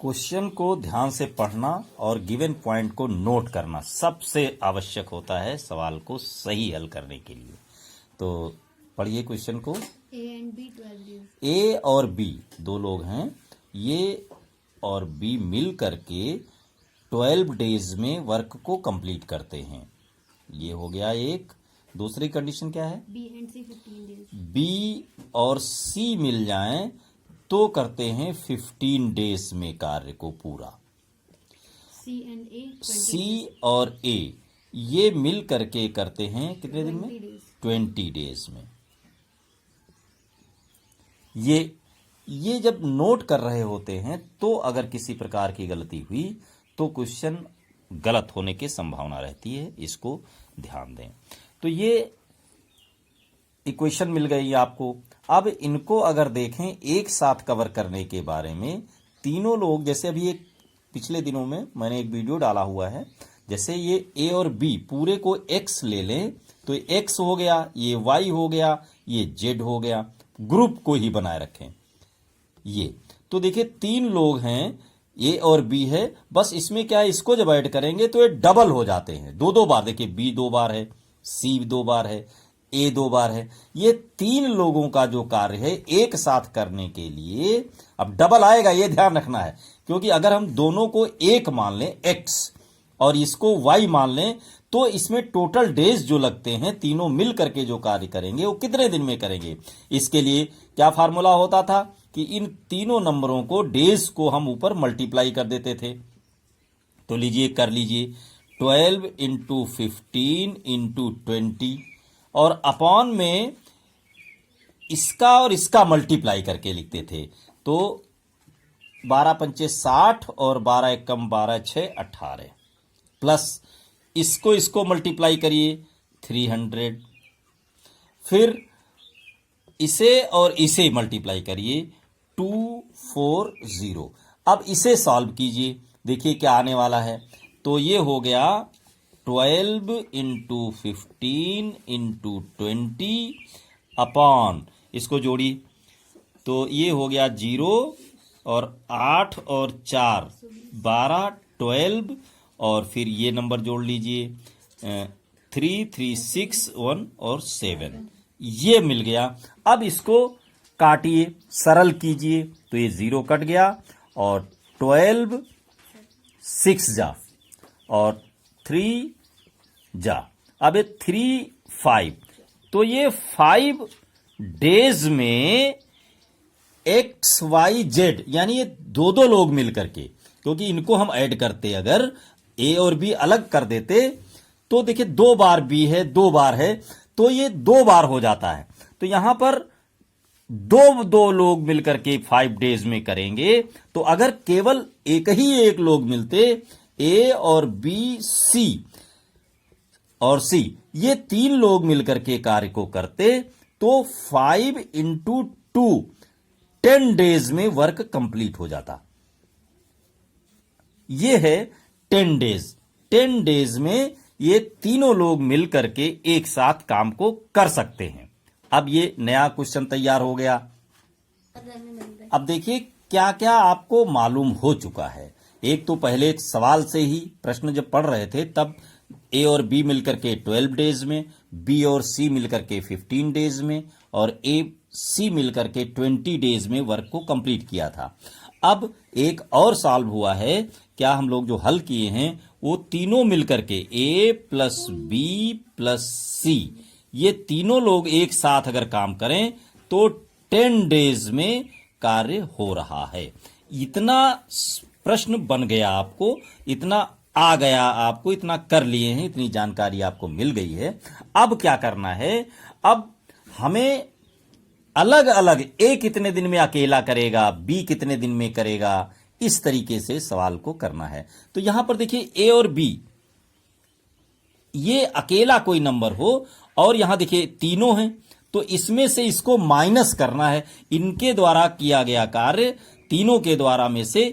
Question को ध्यान से पढ़ना और गिवन पॉइंट को नोट करना सबसे आवश्यक होता है सवाल को सही हल करने के लिए। तो पढ़िए क्वेश्चन को। A and B 12 days. ए और बी दो लोग हैं, ये और बी मिल करके 12 डेज में वर्क को कंप्लीट करते हैं। ये हो गया एक। दूसरी कंडीशन क्या है? B and C 15 days. B और सी मिल जाएं तो करते हैं 15 डेज में कार्य को पूरा। C and A 20 C days. और ए ये मिल करके करते हैं कितने दिन में? 20 days. 20 डेज में। ये जब नोट कर रहे होते हैं तो अगर किसी प्रकार की गलती हुई तो क्वेश्चन गलत होने की संभावना रहती है, इसको ध्यान दें। तो ये इक्वेशन मिल गई आपको। अब इनको अगर देखें एक साथ कवर करने के बारे में, तीनों लोग जैसे अभी एक पिछले दिनों में मैंने एक वीडियो डाला हुआ है, जैसे ये ए और बी पूरे को एक्स ले लें तो एक्स हो गया, ये वाई हो गया, ये जेड हो गया, ग्रुप को ही बनाए रखें। ये तो देखिए तीन लोग हैं, ए और बी है, बस इसमें क्या है, इसको जब ऐड करेंगे तो ये डबल हो जाते हैं, दो दो बार। देखिए बी 2 बार है, सी 2 बार है, ए 2 बार है। ये तीन लोगों का जो कार्य है एक साथ करने के लिए अब डबल आएगा, ये ध्यान रखना है। क्योंकि अगर हम दोनों को एक मान लें एक्स और इसको वाई मान लें तो इसमें टोटल डेज जो लगते हैं तीनों मिल करके जो कार्य करेंगे वो कितने दिन में करेंगे। इसके लिए क्या फार्मूला होता था कि इन तीनों नंबरों को डेज को हम ऊपर मल्टीप्लाई कर देते थे। तो लीजिए कर लीजिए 12 इंटू 15 इंटू 20 और अपॉन में इसका और इसका मल्टीप्लाई करके लिखते थे। तो 12 पंचे 60 और 12 एकम 12 6 18 प्लस इसको मल्टीप्लाई करिए 300, फिर इसे और इसे मल्टीप्लाई करिए 240। अब इसे सॉल्व कीजिए, देखिए क्या आने वाला है। तो ये हो गया 12 इंटू 15 इंटू 20 अपॉन इसको जोड़िए तो ये हो गया 0 और 8 और 4 12 12 और फिर ये नंबर जोड़ लीजिए 3 3 6 1 और 7, ये मिल गया। अब इसको काटिए, सरल कीजिए तो ये 0 कट गया और 12 6 जा और 3 जा। अब ये 3 5 तो ये 5 डेज में एक्स वाई जेड यानी ये दो दो लोग मिल करके, क्योंकि इनको हम ऐड करते अगर ए और बी अलग कर देते तो देखिए 2 बार बी है 2 बार है तो ये 2 बार हो जाता है। तो यहां पर दो लोग मिलकर के 5 डेज में करेंगे। तो अगर केवल एक लोग मिलते, ए और बी सी और सी ये 3 लोग मिलकर के कार्य को करते तो 5 इंटू 2 10 डेज में वर्क कंप्लीट हो जाता। ये है 10 डेज। 10 डेज में ये तीनों लोग मिल करके एक साथ काम को कर सकते हैं। अब ये नया क्वेश्चन तैयार हो गया। अब देखिए क्या क्या आपको मालूम हो चुका है। एक तो पहले सवाल से ही प्रश्न जब पढ़ रहे थे तब ए और बी मिलकर के 12 डेज में, बी और सी मिलकर के 15 डेज में और ए सी मिलकर के 20 डेज में वर्क को कंप्लीट किया था। अब एक और सॉल्व हुआ है, क्या हम लोग जो हल किए हैं वो तीनों मिलकर के ए प्लस बी प्लस सी ये तीनों लोग एक साथ अगर काम करें तो 10 डेज में कार्य हो रहा है। इतना प्रश्न बन गया आपको, इतना आ गया आपको, इतना कर लिए हैं, इतनी जानकारी आपको मिल गई है। अब क्या करना है, अब हमें अलग अलग ए कितने दिन में अकेला करेगा, बी कितने दिन में करेगा, इस तरीके से सवाल को करना है। तो यहां पर देखिए ए और बी ये अकेला कोई नंबर हो और यहां देखिए तीनों हैं तो इसमें से इसको माइनस करना है। इनके द्वारा किया गया कार्य तीनों के द्वारा में से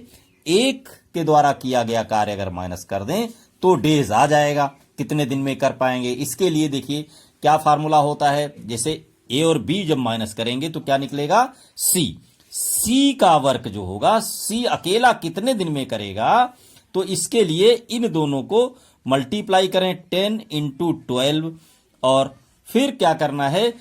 एक के द्वारा किया गया कार्य अगर माइनस कर दें तो डेज आ जाएगा, कितने दिन में कर पाएंगे। इसके लिए देखिए क्या फार्मूला होता है, जैसे ए और बी जब माइनस करेंगे तो क्या निकलेगा सी। सी का वर्क जो होगा, सी अकेला कितने दिन में करेगा, तो इसके लिए इन दोनों को मल्टीप्लाई करें 10 इंटू 12 और फिर क्या करना है,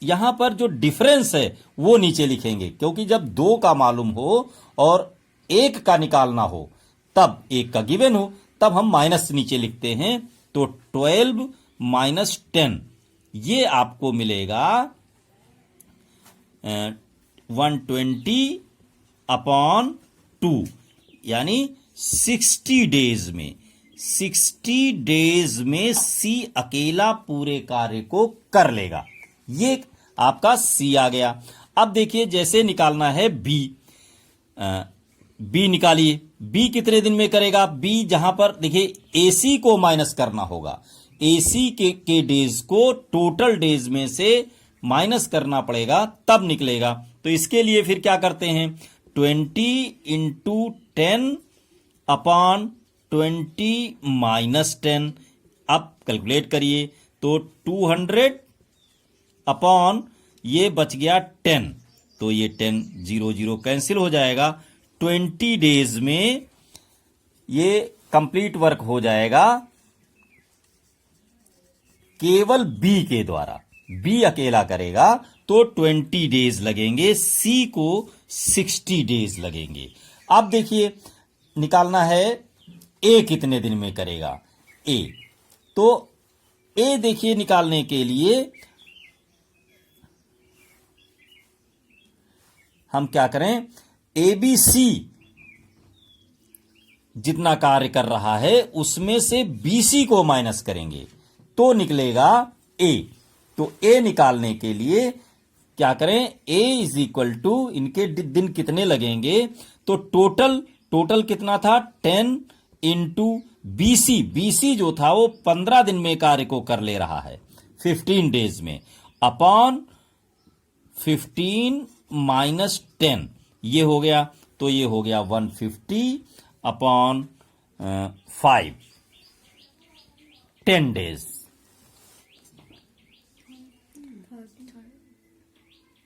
यहां पर जो डिफरेंस है वो नीचे लिखेंगे, क्योंकि जब 2 का मालूम हो और 1 का निकालना हो, तब 1 का गिवन हो, तब हम माइनस नीचे लिखते हैं। तो 12 माइनस 10 ये आपको मिलेगा 120 अपॉन 2, यानी 60 डेज में, 60 डेज में सी अकेला पूरे कार्य को कर लेगा। ये आपका सी आ गया। अब देखिए जैसे निकालना है बी, बी निकालिए, बी कितने दिन में करेगा, बी जहां पर देखिए एसी को माइनस करना होगा, एसी के डेज को टोटल डेज में से माइनस करना पड़ेगा तब निकलेगा। तो इसके लिए फिर क्या करते हैं, 20 इंटू 10 अपॉन 20 माइनस 10, अब कैलकुलेट करिए तो 200 अपॉन ये बच गया 10, तो ये 10 0 0 कैंसिल हो जाएगा। 20 डेज में ये कंप्लीट वर्क हो जाएगा केवल बी के द्वारा, बी अकेला करेगा तो 20 डेज लगेंगे, सी को 60 डेज लगेंगे। अब देखिए निकालना है ए कितने दिन में करेगा, ए, तो ए देखिए निकालने के लिए हम क्या करें, एबीसी जितना कार्य कर रहा है उसमें से बीसी को माइनस करेंगे तो निकलेगा ए। तो ए निकालने के लिए क्या करें, ए इज इक्वल टू इनके दिन कितने लगेंगे, तो टोटल कितना था 10 इंटू बीसी, बीसी जो था वो 15 दिन में कार्य को कर ले रहा है 15 डेज में, अपॉन 15 माइनस 10 ये हो गया, तो ये हो गया 150 अपॉन 5, 10 डेज,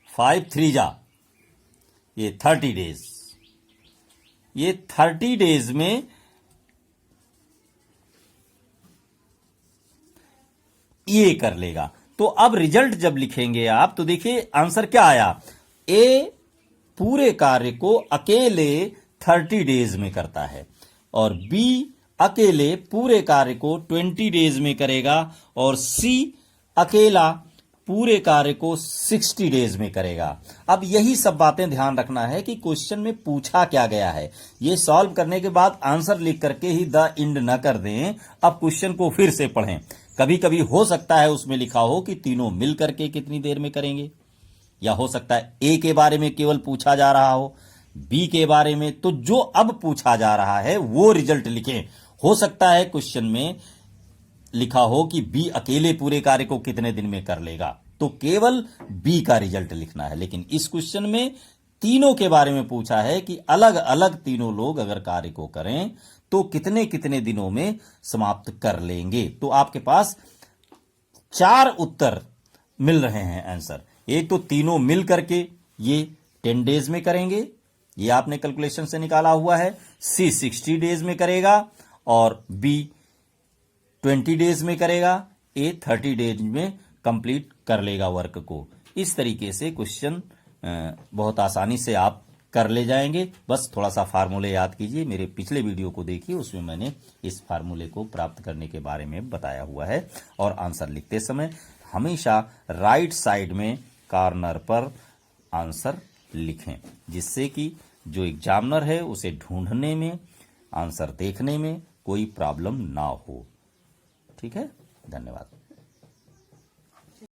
5 3 जा, ये 30 डेज, ये 30 डेज में ये कर लेगा। तो अब रिजल्ट जब लिखेंगे आप तो देखिए आंसर क्या आया, ए पूरे कार्य को अकेले 30 डेज में करता है और बी अकेले पूरे कार्य को 20 डेज में करेगा और सी अकेला पूरे कार्य को 60 डेज में करेगा। अब यही सब बातें ध्यान रखना है कि क्वेश्चन में पूछा क्या गया है, ये सॉल्व करने के बाद आंसर लिख करके ही द इंड न कर दें, अब क्वेश्चन को फिर से पढ़ें। कभी कभी हो सकता है उसमें लिखा हो कि तीनों मिल करके कितनी देर में करेंगे, या हो सकता है ए के बारे में केवल पूछा जा रहा हो, बी के बारे में, तो जो अब पूछा जा रहा है वो रिजल्ट लिखें। हो सकता है क्वेश्चन में लिखा हो कि बी अकेले पूरे कार्य को कितने दिन में कर लेगा, तो केवल बी का रिजल्ट लिखना है। लेकिन इस क्वेश्चन में तीनों के बारे में पूछा है कि अलग अलग तीनों लोग अगर कार्य को करें तो कितने कितने दिनों में समाप्त कर लेंगे। तो आपके पास 4 उत्तर मिल रहे हैं आंसर। एक तो तीनों मिल करके ये 10 डेज में करेंगे, ये आपने कैलकुलेशन से निकाला हुआ है, सी 60 डेज में करेगा और बी 20 डेज में करेगा, ए 30 डेज में कंप्लीट कर लेगा वर्क को। इस तरीके से क्वेश्चन बहुत आसानी से आप कर ले जाएंगे। बस थोड़ा सा फार्मूले याद कीजिए, मेरे पिछले वीडियो को देखिए, उसमें मैंने इस फार्मूले को प्राप्त करने के बारे में बताया हुआ है। और आंसर लिखते समय हमेशा राइट साइड में कॉर्नर पर आंसर लिखें, जिससे कि जो एग्जामिनर है उसे ढूंढने में, आंसर देखने में कोई प्रॉब्लम ना हो। ठीक है, धन्यवाद।